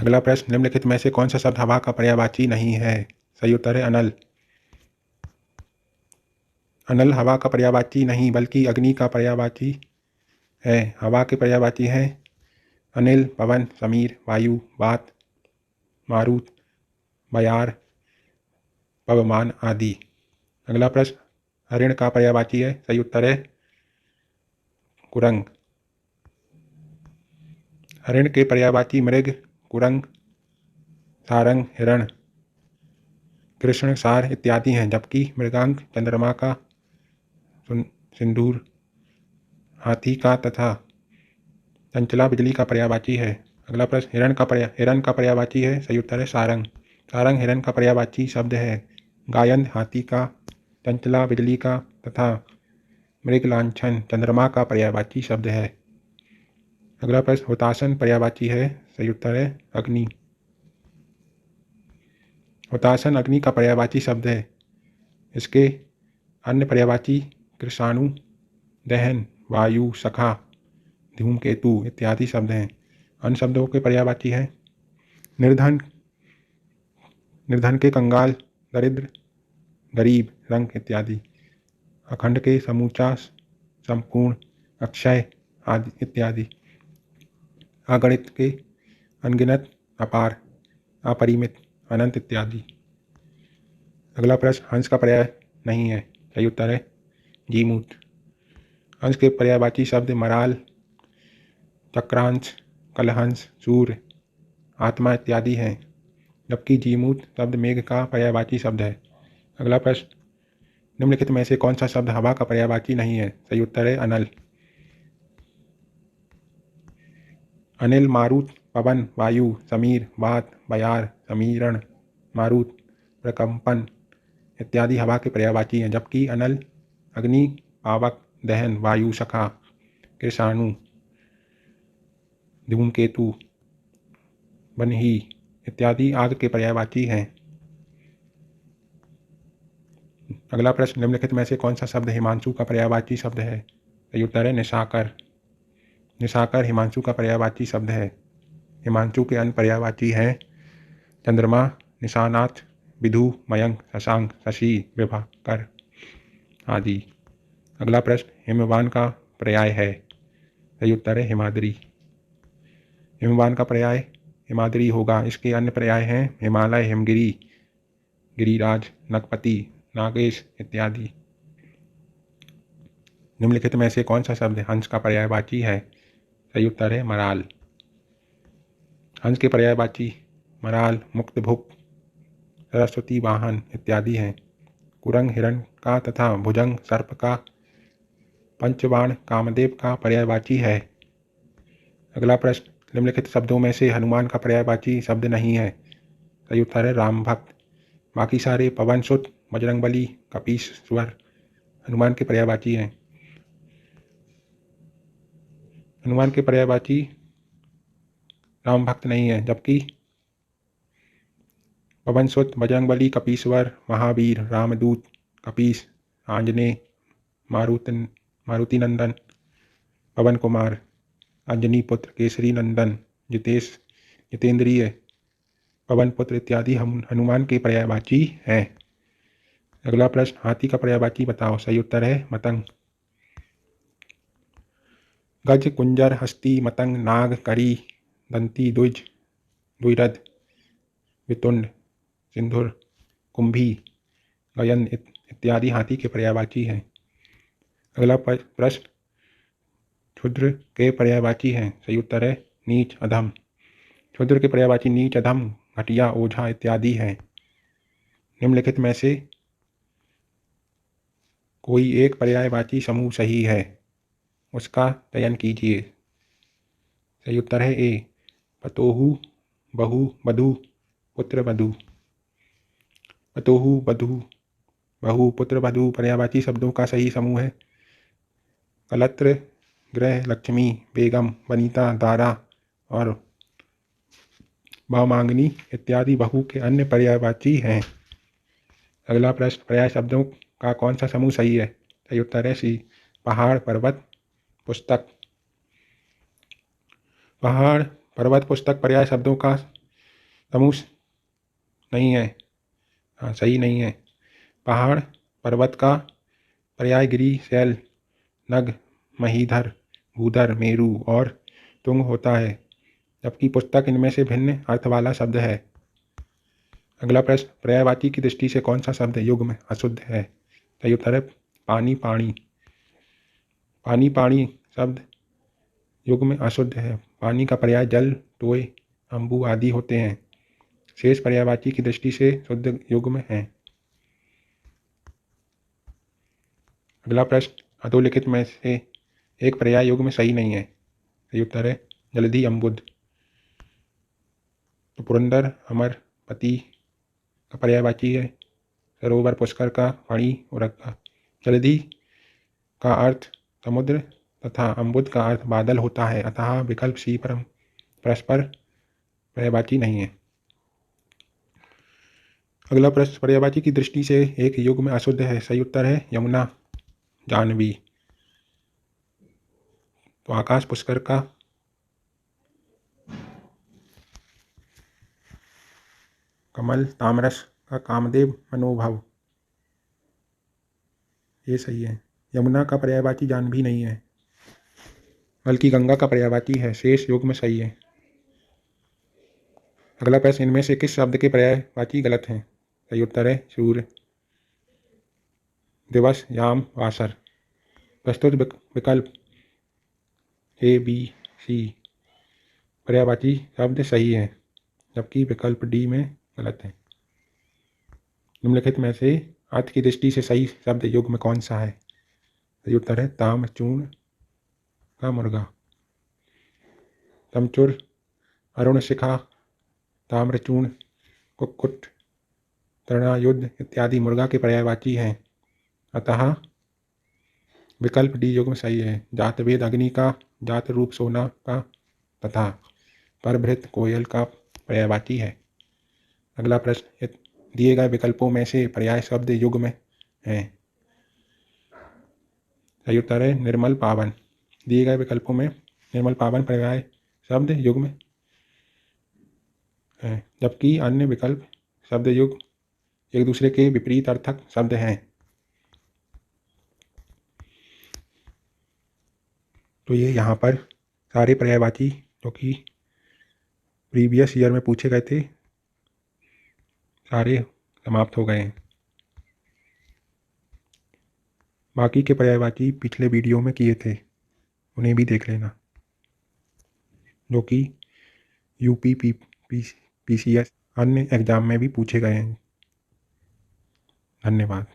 अगला प्रश्न, निम्नलिखित में से कौन सा शब्द हवा का पर्यायवाची नहीं है? सही उत्तर है अनल। अनल हवा का पर्यायवाची नहीं बल्कि अग्नि का पर्यायवाची है। हवा के पर्यायवाची हैं अनिल, पवन, समीर, वायु, वात, मारुत, बयार, पवमान आदि। अगला प्रश्न, हरिण का पर्यायवाची है। सही उत्तर है कुरंग। हरिण के पर्यायवाची मृग, कुरंग, सारंग, हिरण, कृष्ण, सार इत्यादि हैं, जबकि मृगांक चंद्रमा का, सिंदूर हाथी का तथा चंचला बिजली का पर्यायवाची है। अगला प्रश्न, हिरण का पर्यायवाची है। सही उत्तर है सारंग। सारंग हिरण का पर्यायवाची शब्द है। गायन हाथी का, चंचला बिजली का तथा मृगलांछन चंद्रमा का पर्यायवाची शब्द है। अगला प्रश्न, हुतासन पर्यायवाची है। सही उत्तर है अग्नि। हुतासन अग्नि का पर्यायवाची शब्द है। इसके अन्य पर्यायवाची कृषाणु, दहन, वायु, सखा, धूमकेतु इत्यादि शब्द हैं। अन्य शब्दों के पर्यायवाची हैं निर्धन, निर्धन के कंगाल, दरिद्र, गरीब, रंग इत्यादि। अखंड के समूचा, संपूर्ण, अक्षय आदि इत्यादि। अगणित के अनगिनत, अपार, अपरिमित, अनंत इत्यादि। अगला प्रश्न, हंस का पर्याय नहीं है। सही उत्तर है जीमूत। हंस के पर्यायवाची शब्द मराल, चक्रांश, कलहंस, सूर्य, आत्मा इत्यादि हैं, जबकि जीमूत शब्द मेघ का पर्यायवाची शब्द है। अगला प्रश्न, निम्नलिखित में से कौन सा शब्द हवा का पर्यायवाची नहीं है? सही उत्तर है अनल। अनिल, मारुत, पवन, वायु, समीर, वात, बयार, समीरण, मारुत, प्रकंपन इत्यादि हवा के पर्यायवाची हैं, जबकि अनल अग्नि, पावक, दहन, वायु, सखा, कृषाणु, धूमकेतु, बन्ही इत्यादि आग के पर्यायवाची हैं। अगला प्रश्न, निम्नलिखित में से कौन सा शब्द हिमांशु का पर्यायवाची शब्द है? सही उत्तर है निशाकर। निशाकर हिमांशु का पर्यायवाची शब्द है। हिमांशु के अन्य पर्यायवाची हैं चंद्रमा, निशानाथ, विधु, मयंक, शशांक, शशि, विभाकर आदि। अगला प्रश्न, हिमवान का पर्याय है। सही उत्तर है हिमाद्री। हिमवान का पर्याय हिमाद्री होगा। इसके अन्य पर्याय हैं हिमालय, हिमगिरी, गिरिराज, नगपति, नागेश इत्यादि। निम्नलिखित में से कौन सा शब्द हंस का पर्यायवाची है? सही उत्तर है मराल। हंस के पर्यायवाची मराल, मुक्तभुक, सरस्वती वाहन इत्यादि हैं। कुरंग हिरण का तथा भुजंग सर्प का, पंचबाण कामदेव का पर्यायवाची है। अगला प्रश्न, निम्नलिखित शब्दों में से हनुमान का पर्यायवाची शब्द नहीं है। सही उत्तर है राम भक्त। बाकी सारे पवन सुत, बजरंगबली, कपीश्वर हनुमान के पर्यायवाची हैं। हनुमान के पर्यायवाची राम भक्त नहीं है, जबकि पवन सुत, बजरंगबली, कपीश्वर, महावीर, रामदूत, कपीस, आंजनेय, मारुति नंदन, पवन कुमार, अंजनी पुत्र, केसरी नंदन, जितेंद्रिय, पवन पुत्र इत्यादि हनुमान के पर्यायवाची हैं। अगला प्रश्न, हाथी का पर्यायवाची बताओ। सही उत्तर है मतंग। गज, कुंजर, हस्ती, मतंग, नाग, करी, दंती, द्विज, द्विरथ, वितुंड, सिंधुर, कुंभी, गयन इत्यादि हाथी के पर्यायवाची हैं। अगला प्रश्न, क्षुद्र के पर्यायवाची हैं। सही उत्तर है नीच, अधम। क्षुद्र के पर्यायवाची नीच, अधम, घटिया, ओझा इत्यादि हैं। निम्नलिखित में से कोई एक पर्यायवाची समूह सही है, उसका चयन कीजिए। सही उत्तर है ए, पतोहु, बहु, बधू, पुत्र, वधू। पतोहु, बधू, बहु, पुत्र, वधू पर्यायवाची शब्दों का सही समूह है। कलत्र, ग्रह, लक्ष्मी, बेगम, वनिता, दारा और भामांगनी इत्यादि बहु के अन्य पर्यायवाची हैं। अगला प्रश्न, पर्याय शब्दों का कौन सा समूह सही है? सही उत्तर है सी, पहाड़, पर्वत, पुस्तक। पहाड़, पर्वत, पुस्तक पर्याय शब्दों का समूह नहीं है। हाँ, सही नहीं है। पहाड़ पर्वत का पर्याय गिरी, शैल, नग, महीधर, भूधर, मेरु और तुंग होता है, जबकि पुस्तक इनमें से भिन्न अर्थ वाला शब्द है। अगला प्रश्न, पर्यायवाची की दृष्टि से कौन सा शब्द युग्म अशुद्ध है? सही उत्तर है पानी, पानी। पानी, पानी शब्द युग्म अशुद्ध है। पानी का पर्याय जल, टोए, अम्बु आदि होते हैं। शेष पर्यायवाची की दृष्टि से शुद्ध युग्म है। अगला प्रश्न, अधोलिखित में से एक पर्याय युग्म सही नहीं है। सही उत्तर है जल्दी, अम्बुद। तो पुरंदर, अमर, पति का पर्यायवाची है सरोवर, पुष्कर का फणी, उरगा। जल्दी का अर्थ समुद्र तथा अम्बुद का अर्थ बादल होता है, अतः विकल्प सी परस्पर पर्यायवाची नहीं है। अगला प्रश्न, पर्यायवाची की दृष्टि से एक युग्म अशुद्ध है। सही उत्तर है यमुना, जाह्नवी। तो आकाश, पुष्कर का कमल, तामरस का कामदेव, मनोभव। ये सही है। यमुना का पर्यायवाची जाह्नवी नहीं है, बल्कि गंगा का पर्यायवाची है। शेष युग्म सही है। अगला प्रश्न, इनमें से किस शब्द के पर्यायवाची गलत हैं? सही उत्तर है सूर्य, दिवस, याम, वासर। प्रस्तुत विकल्प ए, बी, सी पर्यायवाची शब्द सही है, जबकि विकल्प डी में गलत है। निम्नलिखित में से अर्थ की दृष्टि से सही शब्द युग्म कौन सा है? सही उत्तर है ताम, चूर्ण का मुर्गा। तमचुर, अरुण शिखा, ताम्रचूर्ण, कुक्कुट, तृणायुध इत्यादि मुर्गा के पर्यायवाची हैं, अतः विकल्प डी युग्म सही है। जातवेद अग्नि का, जात रूप सोना का तथा परभृत कोयल का पर्यायवाची है। अगला प्रश्न, दिए गए विकल्पों में से पर्याय शब्द युग्म हैं। सही उत्तर है निर्मल, पावन। दिए गए विकल्पों में निर्मल, पावन पर्याय शब्द युग्म है, जबकि अन्य विकल्प शब्द युग्म एक दूसरे के विपरीत अर्थक शब्द हैं। तो ये यहाँ पर सारे पर्यायवाची जो कि प्रीवियस ईयर में पूछे गए थे सारे समाप्त हो गए हैं। बाकी के पर्यायवाची पिछले वीडियो में किए थे, उन्हें भी देख लेना, जो कि यूपी PCS अन्य एग्जाम में भी पूछे गए हैं। धन्यवाद।